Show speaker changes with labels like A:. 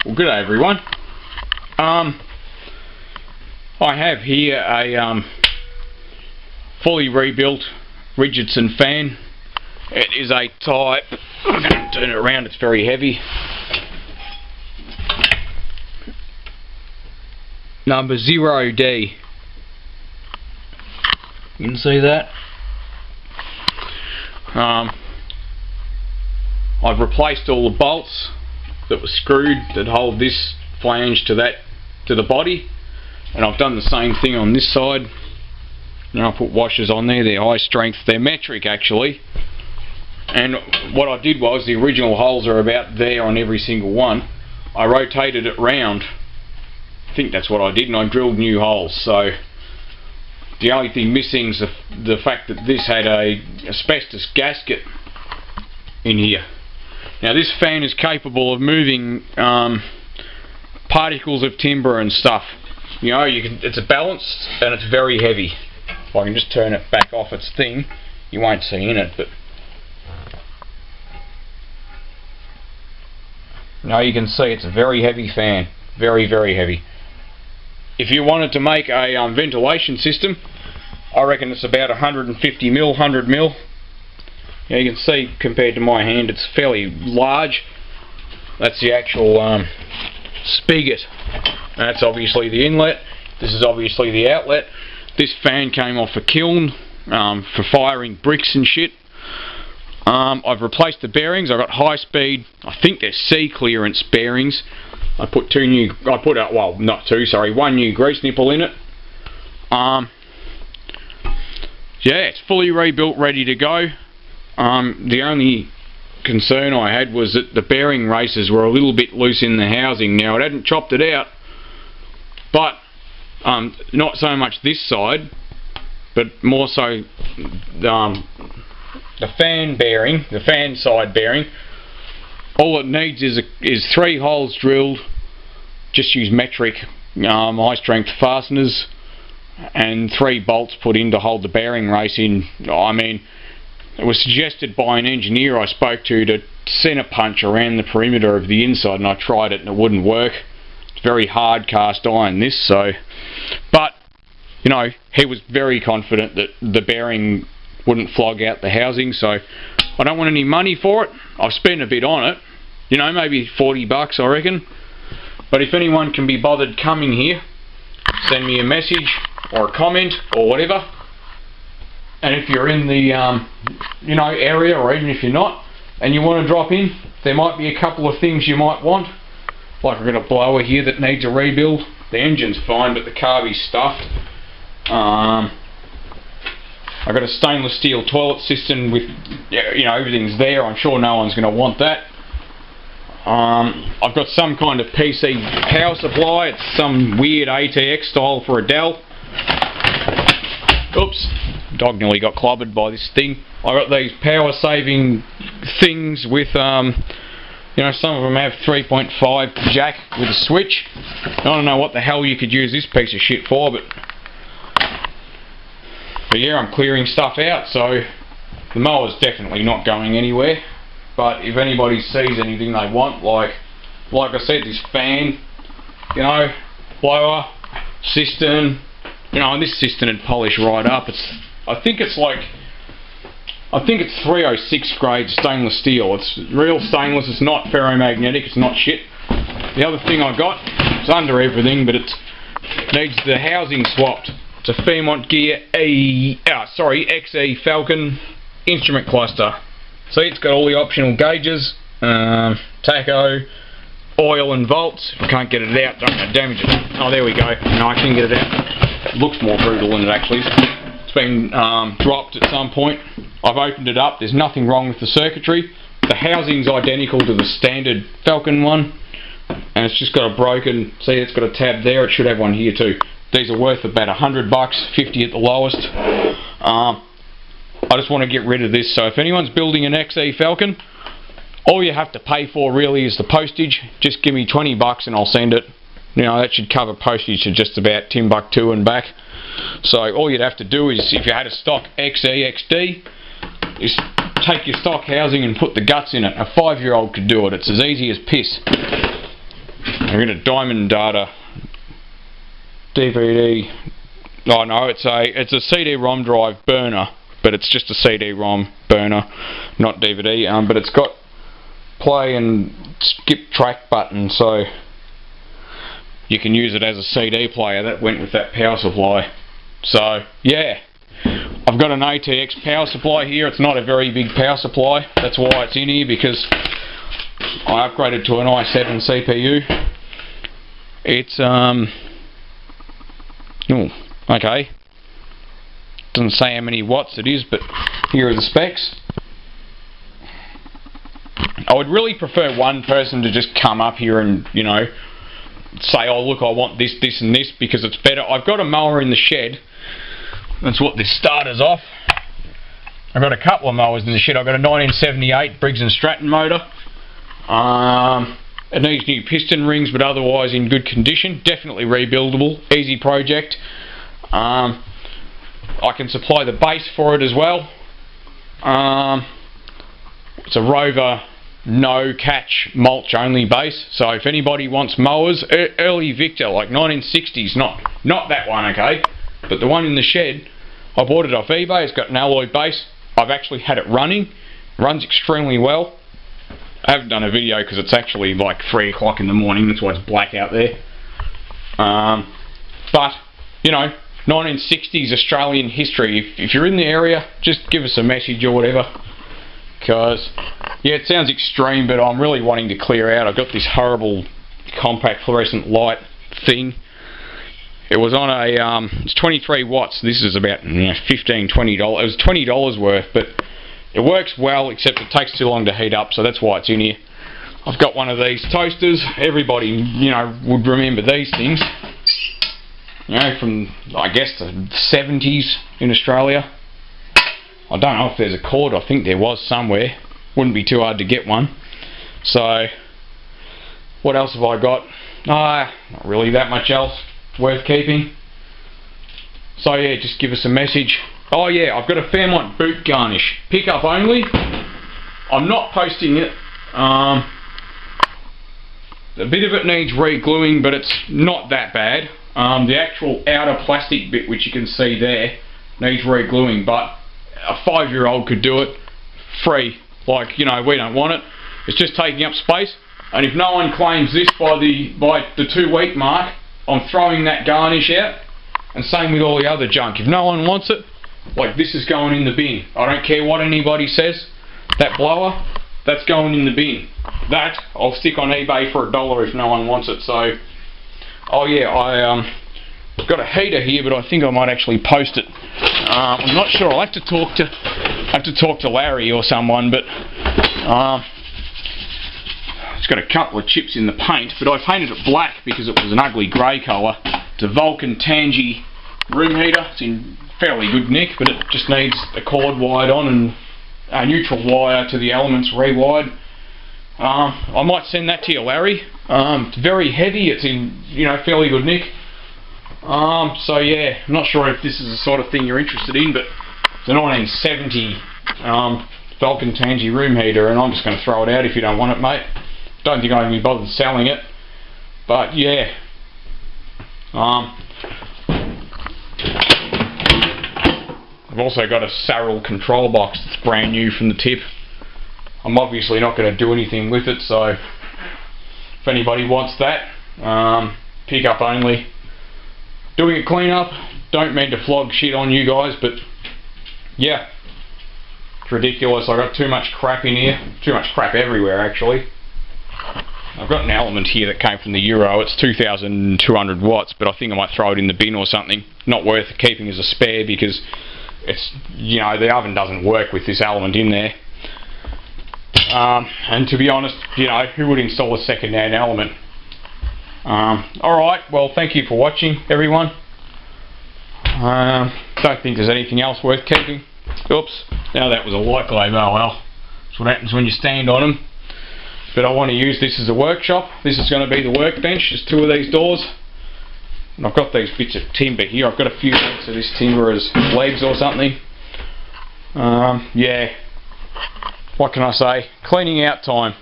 A: Well, good day everyone. I have here a fully rebuilt Richardson fan. It is a type, I'm going to turn it around, it's very heavy. Number 0D. You can see that. I've replaced all the bolts that were screwed that hold this flange to the body, and I've done the same thing on this side. Now I put washers on there, they're high strength, they're metric actually, and what I did was, the original holes are about there on every single one. I rotated it round, I think that's what I did, and I drilled new holes. So the only thing missing is the fact that this had a asbestos gasket in here. Now this fan is capable of moving particles of timber and stuff. You know, it's balanced and it's very heavy. If I can just turn it back off its thing, you won't see in it, but now you can see it's a very heavy fan, very heavy. If you wanted to make a ventilation system, I reckon it's about 150 mil, 100 mil. Now you can see, compared to my hand, it's fairly large. That's the actual spigot. That's obviously the inlet. This is obviously the outlet. This fan came off a kiln for firing bricks and shit. I've replaced the bearings. I've got high speed, I think they're C clearance bearings. I put one new grease nipple in it. Yeah, it's fully rebuilt, ready to go. The only concern I had was that the bearing races were a little bit loose in the housing. Now, it hadn't chopped it out, but not so much this side, but more so the fan bearing, the fan side bearing. All it needs is 3 holes drilled. Just use metric high strength fasteners and 3 bolts put in to hold the bearing race in. I mean, it was suggested by an engineer I spoke to center punch around the perimeter of the inside, and I tried it and it wouldn't work. It's very hard cast iron this, so, but you know, he was very confident that the bearing wouldn't flog out the housing, so I don't want any money for it. I've spent a bit on it, you know, maybe 40 bucks I reckon. But if anyone can be bothered coming here, send me a message or a comment or whatever. And if you're in the you know, area, or even if you're not, and you want to drop in, there might be a couple of things you might want. Like, I've got a blower here that needs a rebuild. The engine's fine, but the carb is stuffed. I've got a stainless steel toilet system with, you know, everything's there. I'm sure no one's going to want that. I've got some kind of PC power supply. It's some weird ATX style for a Dell. Oops, dog nearly got clobbered by this thing. I got these power saving things with, you know, some of them have 3.5 jack with a switch. I don't know what the hell you could use this piece of shit for, but yeah, I'm clearing stuff out, so the mower's definitely not going anywhere. But if anybody sees anything they want, like I said, this fan, you know, blower, cistern, you know, and this cistern would polish right up. I think it's 306 grade stainless steel. It's real stainless. It's not ferromagnetic. It's not shit. The other thing I got, it's under everything, but it needs the housing swapped. It's a Fairmont Gear XE Falcon instrument cluster. See, it's got all the optional gauges, tacho, oil and volts. If I can't get it out, don't want to damage it. Oh, there we go. No, I can get it out. It looks more brutal than it actually is. It's been dropped at some point. I've opened it up. There's nothing wrong with the circuitry. The housing's identical to the standard Falcon one, and it's just got a broken, see, it's got a tab there. It should have one here too. These are worth about 100 bucks, 50 at the lowest. I just want to get rid of this, so if anyone's building an XE Falcon, all you have to pay for really is the postage. Just give me 20 bucks and I'll send it. You know, that should cover postage to just about Timbuktu and back. So all you'd have to do is, if you had a stock XE XD, is take your stock housing and put the guts in it. A 5-year-old could do it. It's as easy as piss. I get a Diamond Data DVD. Oh no, it's a CD-ROM drive burner, but it's just a CD-ROM burner, not DVD. But it's got play and skip track button, so you can use it as a CD player. That went with that power supply. So yeah, I've got an ATX power supply here. It's not a very big power supply. That's why it's in here, because I upgraded to an i7 CPU. It's okay. Doesn't say how many watts it is, but here are the specs. I would really prefer one person to just come up here and, you know, say, oh look, I want this, this and this, because it's better. I've got a mower in the shed. That's what this starter's off. I've got a couple of mowers in the shed. I've got a 1978 Briggs & Stratton motor. It needs new piston rings, but otherwise in good condition. Definitely rebuildable. Easy project. I can supply the base for it as well. It's a Rover no catch mulch only base, so if anybody wants mowers, early Victor, like 1960s, not that one, okay, but the one in the shed, I bought it off eBay. It's got an alloy base. I've actually had it running. Runs extremely well. I haven't done a video because it's actually like 3 o'clock in the morning, that's why it's black out there. But, you know, 1960s Australian history. If you're in the area, just give us a message or whatever. Because, yeah, it sounds extreme, but I'm really wanting to clear out. I've got this horrible compact fluorescent light thing. It was on a, it's 23 watts. This is about $15, $20. It was $20 worth, but it works well, except it takes too long to heat up, so that's why it's in here. I've got one of these toasters. Everybody, you know, would remember these things. You know, from, I guess, the 70s in Australia. I don't know if there's a cord. I think there was somewhere. Wouldn't be too hard to get one. So, what else have I got? Not really that much else worth keeping. So yeah, just give us a message. Oh yeah, I've got a Fairmont boot garnish. Pick up only. I'm not posting it. A bit of it needs re-gluing, but it's not that bad. The actual outer plastic bit, which you can see there, needs re-gluing, but a 5-year-old could do it free. Like, you know, we don't want it. It's just taking up space, and if no one claims this by the 2-week mark, I'm throwing that garnish out. And same with all the other junk. If no one wants it, like, this is going in the bin. I don't care what anybody says. That blower, that's going in the bin. That I'll stick on eBay for $1 if no one wants it. So, oh yeah, I got a heater here, but I think I might actually post it. I'm not sure. I'll have to talk to Larry or someone, but it's got a couple of chips in the paint, but I painted it black because it was an ugly grey colour. It's a Vulcan Tangy room heater. It's in fairly good nick, but it just needs a cord wired on and a neutral wire to the elements rewired. I might send that to you, Larry. It's very heavy. It's in, you know, fairly good nick. So yeah, I'm not sure if this is the sort of thing you're interested in, but it's a 1970 Vulcan Tangy room heater, and I'm just going to throw it out if you don't want it, mate. Don't think I'm going to be bothered selling it, but yeah. I've also got a Sarrel control box that's brand new from the tip. I'm obviously not going to do anything with it, so if anybody wants that, pick up only. Doing a clean up. Don't mean to flog shit on you guys, but yeah, it's ridiculous. I got too much crap in here. Too much crap everywhere, actually. I've got an element here that came from the Euro. It's 2,200 watts, but I think I might throw it in the bin or something. Not worth keeping as a spare because it's, you know, the oven doesn't work with this element in there. And to be honest, you know, who would install a second-hand element? Alright, well, thank you for watching, everyone. Don't think there's anything else worth keeping. Oops, now that was a light globe. Oh well, that's what happens when you stand on them. But I want to use this as a workshop. This is going to be the workbench. There's 2 of these doors. And I've got these bits of timber here. I've got a few bits of this timber as legs or something. Yeah, what can I say? Cleaning out time.